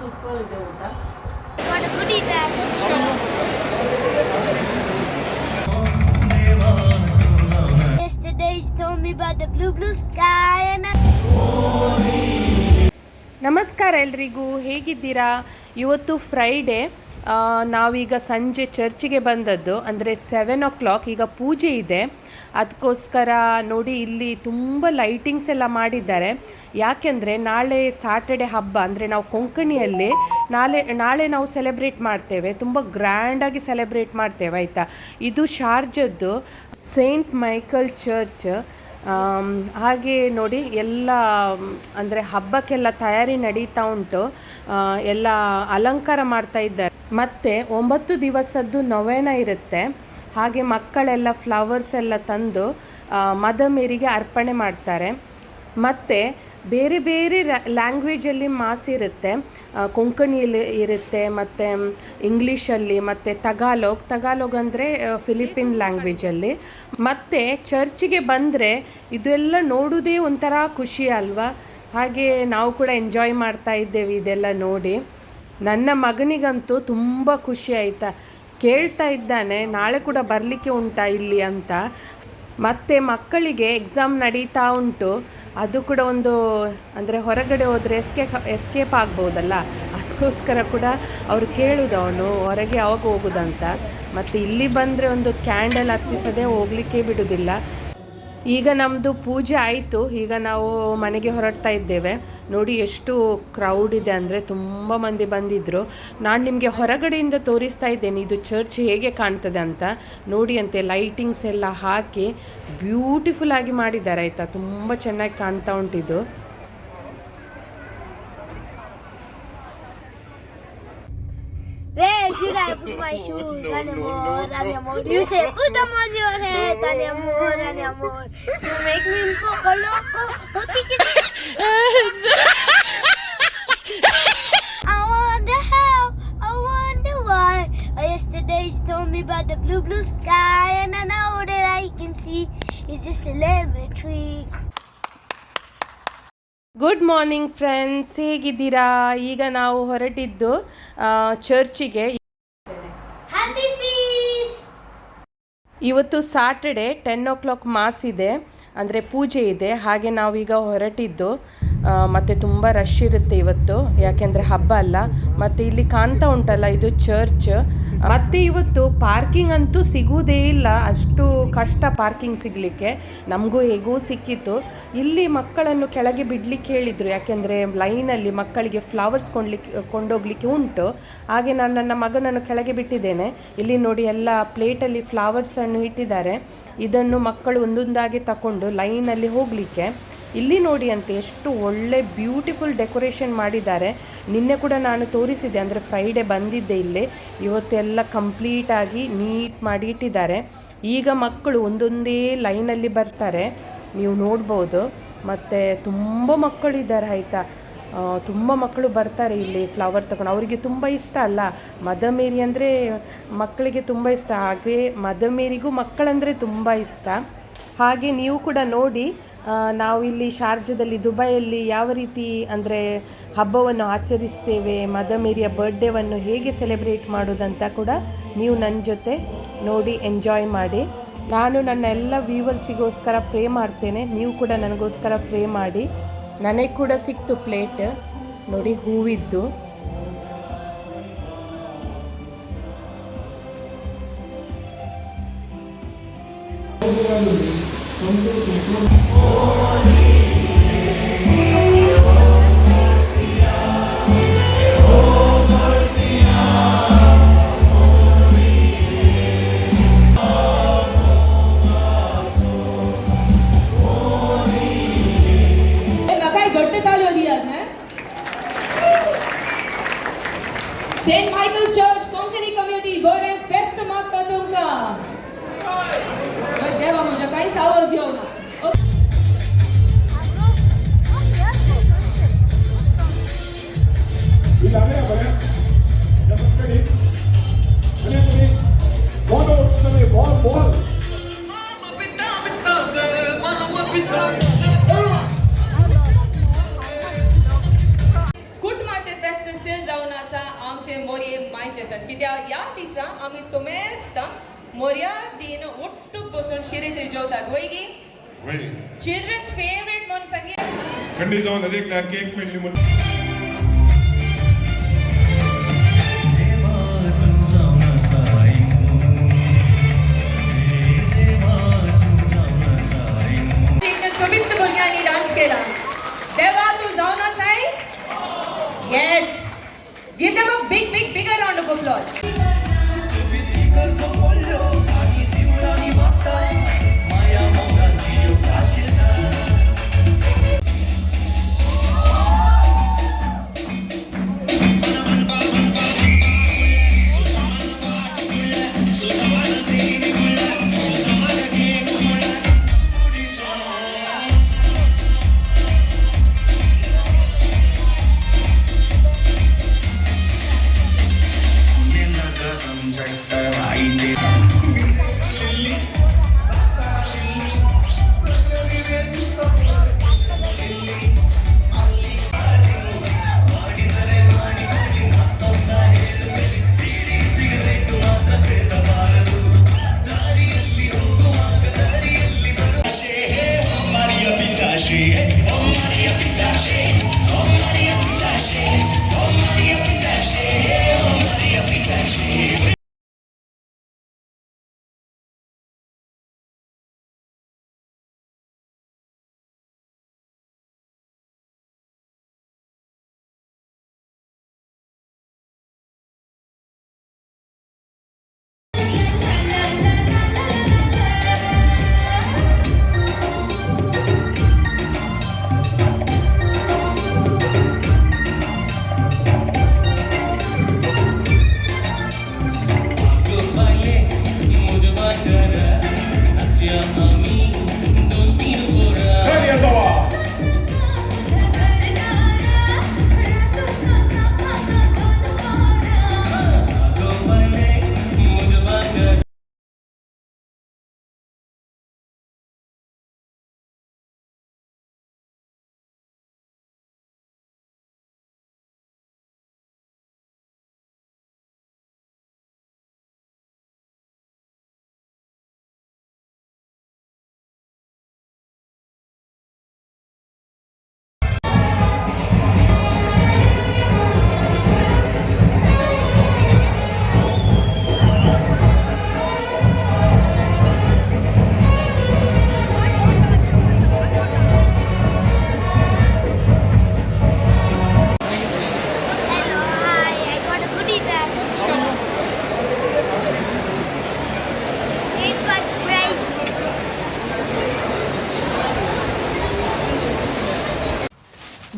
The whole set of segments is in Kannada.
ಸೂಪರ್ ಇದೆ ಊಟ. What a goodie bag. Yesterday you told me about the blue sky and ನಮಸ್ಕಾರ ಎಲ್ರಿಗೂ, ಹೇಗಿದ್ದೀರಾ? ಇವತ್ತು ಫ್ರೈಡೇ. ನಾವೀಗ ಸಂಜೆ ಚರ್ಚಿಗೆ ಬಂದದ್ದು, ಅಂದರೆ 7 o'clock. ಈಗ ಪೂಜೆ ಇದೆ, ಅದಕ್ಕೋಸ್ಕರ ನೋಡಿ ಇಲ್ಲಿ ತುಂಬ ಲೈಟಿಂಗ್ಸ್ ಎಲ್ಲ ಮಾಡಿದ್ದಾರೆ. ಯಾಕೆಂದರೆ ನಾಳೆ ಸಾಟರ್ಡೆ ಹಬ್ಬ, ಅಂದರೆ ನಾವು ಕೊಂಕಣಿಯಲ್ಲಿ ನಾಳೆ ನಾವು ಸೆಲೆಬ್ರೇಟ್ ಮಾಡ್ತೇವೆ, ತುಂಬ ಗ್ರ್ಯಾಂಡಾಗಿ ಸೆಲೆಬ್ರೇಟ್ ಮಾಡ್ತೇವೆ ಆಯಿತಾ. ಇದು ಶಾರ್ಜದ್ದು ಸೇಂಟ್ ಮೈಕಲ್ ಚರ್ಚ್. ಹಾಗೆ ನೋಡಿ ಎಲ್ಲ ಅಂದರೆ ಹಬ್ಬಕ್ಕೆಲ್ಲ ತಯಾರಿ ನಡೀತಾ ಉಂಟು, ಎಲ್ಲ ಅಲಂಕಾರ ಮಾಡ್ತಾ ಇದ್ದಾರೆ. ಮತ್ತು 9 ದಿವಸದ್ದು ನೊವೇನ ಇರುತ್ತೆ. ಹಾಗೆ ಮಕ್ಕಳೆಲ್ಲ ಫ್ಲವರ್ಸ್ ಎಲ್ಲ ತಂದು ಮದರ್ ಮೇರಿಗೆ ಅರ್ಪಣೆ ಮಾಡ್ತಾರೆ. ಮತ್ತು ಬೇರೆ ಬೇರೆ ಲ್ಯಾಂಗ್ವೇಜಲ್ಲಿ ಮಾಸ್ ಇರುತ್ತೆ. ಕೊಂಕಣಿಯಲ್ಲಿ ಇರುತ್ತೆ, ಮತ್ತು ಇಂಗ್ಲೀಷಲ್ಲಿ, ಮತ್ತು ತಗಾಲೋಗ್ ಅಂದರೆ ಫಿಲಿಪಿನ್ ಲ್ಯಾಂಗ್ವೇಜಲ್ಲಿ. ಮತ್ತು ಚರ್ಚಿಗೆ ಬಂದರೆ ಇದೆಲ್ಲ ನೋಡೋದೇ ಒಂಥರ ಖುಷಿ ಅಲ್ವಾ. ಹಾಗೆ ನಾವು ಕೂಡ ಎಂಜಾಯ್ ಮಾಡ್ತಾ ಇದ್ದೇವೆ ಇದೆಲ್ಲ ನೋಡಿ. ನನ್ನ ಮಗನಿಗಂತೂ ತುಂಬ ಖುಷಿ ಆಯಿತಾ, ಕೇಳ್ತಾ ಇದ್ದಾನೆ ನಾಳೆ ಕೂಡ ಬರಲಿಕ್ಕೆ ಉಂಟಾ ಇಲ್ಲಿ ಅಂತ. ಮತ್ತು ಮಕ್ಕಳಿಗೆ ಎಕ್ಸಾಮ್ ನಡೀತಾ ಉಂಟು, ಅದು ಕೂಡ ಒಂದು ಅಂದರೆ ಹೊರಗಡೆ ಹೋದರೆ ಎಸ್ಕೇಪ್ ಆಗ್ಬೋದಲ್ಲ, ಅದಕ್ಕೋಸ್ಕರ ಕೂಡ ಅವರು ಕೇಳೋದು ಅವನು ಹೊರಗೆ ಯಾವಾಗ ಹೋಗೋದಂತ. ಮತ್ತು ಇಲ್ಲಿ ಬಂದರೆ ಒಂದು ಕ್ಯಾಂಡಲ್ ಹತ್ತಿಸದೆ ಹೋಗಲಿಕ್ಕೆ ಬಿಡೋದಿಲ್ಲ. ಈಗ ನಮ್ಮದು ಪೂಜೆ ಆಯಿತು, ಈಗ ನಾವು ಮನೆಗೆ ಹೊರಡ್ತಾ ಇದ್ದೇವೆ. ನೋಡಿ ಎಷ್ಟು ಕ್ರೌಡ್ ಇದೆ ಅಂದರೆ, ತುಂಬ ಮಂದಿ ಬಂದಿದ್ದರು. ನಾನು ನಿಮಗೆ ಹೊರಗಡೆಯಿಂದ ತೋರಿಸ್ತಾ ಇದ್ದೇನೆ ಇದು ಚರ್ಚ್ ಹೇಗೆ ಕಾಣ್ತದೆ ಅಂತ. ನೋಡಿ ಅಂತೆ ಲೈಟಿಂಗ್ಸ್ ಎಲ್ಲ ಹಾಕಿ ಬ್ಯೂಟಿಫುಲ್ ಆಗಿ ಮಾಡಿದ್ದಾರೆ ಆಯಿತಾ, ತುಂಬ ಚೆನ್ನಾಗಿ ಕಾಣ್ತಾ ಉಂಟಿದು. where should I put my shoes? Tanyamor. You say put them on your head, Tanyamor. You make me poco loco. I wonder how, I wonder why. Yesterday you told me about the blue sky, and I know that I can see it's just a lemon tree. Good morning friends, ಹೇಗಿದ್ದೀರಾ? ಈಗ ನಾವು ಹೊರಟಿದ್ದು ಚರ್ಚಿಗೆ. Happy feast! ಇವತ್ತು ಸಾಟರ್ಡೆ 10 o'clock ಮಾಸ್ ಇದೆ, ಅಂದರೆ ಪೂಜೆ ಇದೆ. ಹಾಗೆ ನಾವೀಗ ಹೊರಟಿದ್ದು. ಮತ್ತು ತುಂಬ ರಶ್ ಇರುತ್ತೆ ಇವತ್ತು, ಯಾಕೆಂದರೆ ಹಬ್ಬ ಅಲ್ಲ. ಮತ್ತು ಇಲ್ಲಿ ಕಾಣ್ತಾ ಉಂಟಲ್ಲ ಇದು ಚರ್ಚ್. ಮತ್ತು ಇವತ್ತು ಪಾರ್ಕಿಂಗ್ ಅಂತೂ ಸಿಗುವುದೇ ಇಲ್ಲ, ಅಷ್ಟು ಕಷ್ಟ ಪಾರ್ಕಿಂಗ್ ಸಿಗಲಿಕ್ಕೆ. ನಮಗೂ ಹೇಗೂ ಸಿಕ್ಕಿತ್ತು. ಇಲ್ಲಿ ಮಕ್ಕಳನ್ನು ಕೆಳಗೆ ಬಿಡಲಿಕ್ಕೆ ಹೇಳಿದರು, ಯಾಕೆಂದರೆ ಲೈನಲ್ಲಿ ಮಕ್ಕಳಿಗೆ ಫ್ಲವರ್ಸ್ ಕೊಂಡೋಗ್ಲಿಕ್ಕೆ ಉಂಟು. ಹಾಗೆ ನಾನು ನನ್ನ ಮಗನನ್ನು ಕೆಳಗೆ ಬಿಟ್ಟಿದ್ದೇನೆ. ಇಲ್ಲಿ ನೋಡಿ ಎಲ್ಲ ಪ್ಲೇಟಲ್ಲಿ ಫ್ಲವರ್ಸನ್ನು ಇಟ್ಟಿದ್ದಾರೆ. ಇದನ್ನು ಮಕ್ಕಳು ಒಂದೊಂದಾಗಿ ತಗೊಂಡು ಲೈನಲ್ಲಿ ಹೋಗಲಿಕ್ಕೆ. ಇಲ್ಲಿ ನೋಡಿ ಅಂತ ಎಷ್ಟು ಒಳ್ಳೆ ಬ್ಯೂಟಿಫುಲ್ ಡೆಕೋರೇಷನ್ ಮಾಡಿದ್ದಾರೆ. ನಿನ್ನೆ ಕೂಡ ನಾನು ತೋರಿಸಿದ್ದೆ, ಅಂದರೆ ಫ್ರೈಡೇ ಬಂದಿದ್ದೆ ಇಲ್ಲಿ. ಇವತ್ತೆಲ್ಲ ಕಂಪ್ಲೀಟಾಗಿ ನೀಟ್ ಮಾಡಿ ಇಟ್ಟಿದ್ದಾರೆ. ಈಗ ಮಕ್ಕಳು ಒಂದೊಂದೇ ಲೈನಲ್ಲಿ ಬರ್ತಾರೆ, ನೀವು ನೋಡ್ಬೋದು. ಮತ್ತು ತುಂಬ ಮಕ್ಕಳಿದ್ದಾರೆ ಆಯಿತಾ, ತುಂಬ ಮಕ್ಕಳು ಬರ್ತಾರೆ ಇಲ್ಲಿ ಫ್ಲವರ್ ತಗೊಂಡು. ಅವರಿಗೆ ತುಂಬ ಇಷ್ಟ ಅಲ್ಲ, ಮದರ್ ಮೇರಿ ಅಂದರೆ ಮಕ್ಕಳಿಗೆ ತುಂಬ ಇಷ್ಟ. ಹಾಗೆ ಮದರ್ ಮೇರಿಗೂ ಮಕ್ಕಳಂದರೆ ತುಂಬ ಇಷ್ಟ. ಹಾಗೆ ನೀವು ಕೂಡ ನೋಡಿ, ನಾವು ಇಲ್ಲಿ ಶಾರ್ಜದಲ್ಲಿ ದುಬೈಯಲ್ಲಿ ಯಾವ ರೀತಿ ಅಂದರೆ ಹಬ್ಬವನ್ನು ಆಚರಿಸ್ತೇವೆ, ಮದರ್ ಮೇರಿಯ ಬರ್ಡೇವನ್ನು ಹೇಗೆ ಸೆಲೆಬ್ರೇಟ್ ಮಾಡೋದಂತ ಕೂಡ ನೀವು ನನ್ನ ಜೊತೆ ನೋಡಿ ಎಂಜಾಯ್ ಮಾಡಿ. ನಾನು ನನ್ನ ಎಲ್ಲ ವ್ಯೂವರ್ಸಿಗೋಸ್ಕರ ಪ್ರೇ ಮಾಡ್ತೇನೆ, ನೀವು ಕೂಡ ನನಗೋಸ್ಕರ ಪ್ರೇ ಮಾಡಿ. ನನಗೆ ಕೂಡ ಸಿಕ್ತು ಪ್ಲೇಟ್ ನೋಡಿ, ಹೂವಿದ್ದು. Saint Michael's Church, Konkani Community, Bore Fest Matka Tumka. Deva może kaj sało zjona. Kutmache Fest still मायचे फेस्त कित्याक ह्या दिसा आमी सोमेस्तां मोरया दिन ओट्टूक बसून शिरे जेवतात वयगी वय चिल्ड्रन्स फेवरेट म्हणून सांगी कंडी जावन एक ना केक मेळ्ळी म्हणून सुमित भुरग्यांनी डान्स केला देवा तू जाऊ ना Sai yes give them a bigger round of applause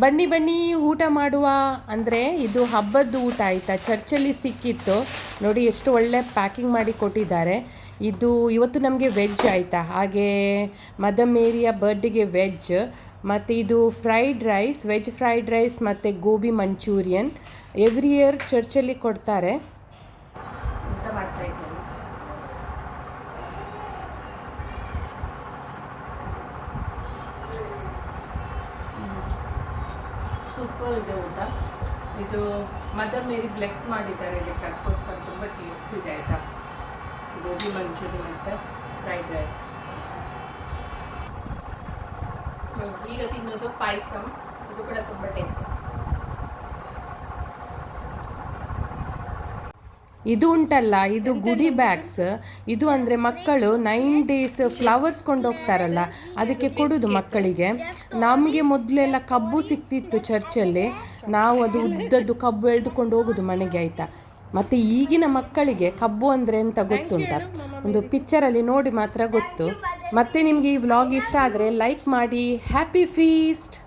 ಬನ್ನಿ ಬನ್ನಿ ಊಟ ಮಾಡುವ ಅಂದರೆ ಇದು ಹಬ್ಬದ ಊಟ ಆಯಿತಾ, ಚರ್ಚಲ್ಲಿ ಸಿಕ್ಕಿತ್ತು ನೋಡಿ, ಎಷ್ಟು ಒಳ್ಳೆ ಪ್ಯಾಕಿಂಗ್ ಮಾಡಿ ಕೊಟ್ಟಿದ್ದಾರೆ. ಇದು ಇವತ್ತು ನಮಗೆ ವೆಜ್ ಆಯಿತಾ, ಹಾಗೆ ಮದರ್ ಮೇರಿಯ ಬರ್ಡೇಗೆ ವೆಜ್, ಮತ್ತು ಇದು fried rice, veg fried rice ಮತ್ತು ಗೋಬಿ ಮಂಚೂರಿಯನ್ ಎವ್ರಿ ಇಯರ್ ಚರ್ಚಲ್ಲಿ ಕೊಡ್ತಾರೆ. ಊಟ ಮಾಡ್ತಾಯಿದ್ದಾರೆ. ಸೂಪರ್ ಇದೆ ಊಟ. ಇದು ಮದರ್ ಮೇರಿ ಬ್ಲೆಸ್ ಮಾಡಿದ್ದಾರೆ ಇದಕ್ಕೆ, ಅದಕ್ಕೋಸ್ಕರ ತುಂಬ ಟೇಸ್ಟ್ ಇದೆ ಆಯಿತಾ. ಗೋಬಿ ಮಂಚೂರಿ ಮತ್ತು ಫ್ರೈಡ್ ರೈಸ್. ಈಗ ತಿನ್ನೋದು ಪಾಯಸಂ, ಇದು ಕೂಡ ತುಂಬ ಟೇಸ್ಟ್. ಇದು ಉಂಟಲ್ಲ, ಇದು ಗುಡಿ ಬ್ಯಾಗ್ಸ್. ಇದು ಅಂದರೆ ಮಕ್ಕಳು 9 days ಫ್ಲವರ್ಸ್ ಕೊಂಡೋಗ್ತಾರಲ್ಲ, ಅದಕ್ಕೆ ಕೊಡೋದು ಮಕ್ಕಳಿಗೆ. ನಮಗೆ ಮೊದಲೆಲ್ಲ ಕಬ್ಬು ಸಿಕ್ತಿತ್ತು ಚರ್ಚಲ್ಲಿ, ನಾವು ಅದು ಉದ್ದದ್ದು ಕಬ್ಬು ಎಳೆದುಕೊಂಡು ಹೋಗೋದು ಮನೆಗೆ ಆಯಿತಾ. ಮತ್ತು ಈಗಿನ ಮಕ್ಕಳಿಗೆ ಕಬ್ಬು ಅಂದರೆ ಎಂತ ಗೊತ್ತುಂಟ, ಒಂದು ಪಿಕ್ಚರಲ್ಲಿ ನೋಡಿ ಮಾತ್ರ ಗೊತ್ತು. ಮತ್ತು ನಿಮಗೆ ಈ ವ್ಲಾಗ್ ಇಷ್ಟ ಆದರೆ ಲೈಕ್ ಮಾಡಿ. Happy feast.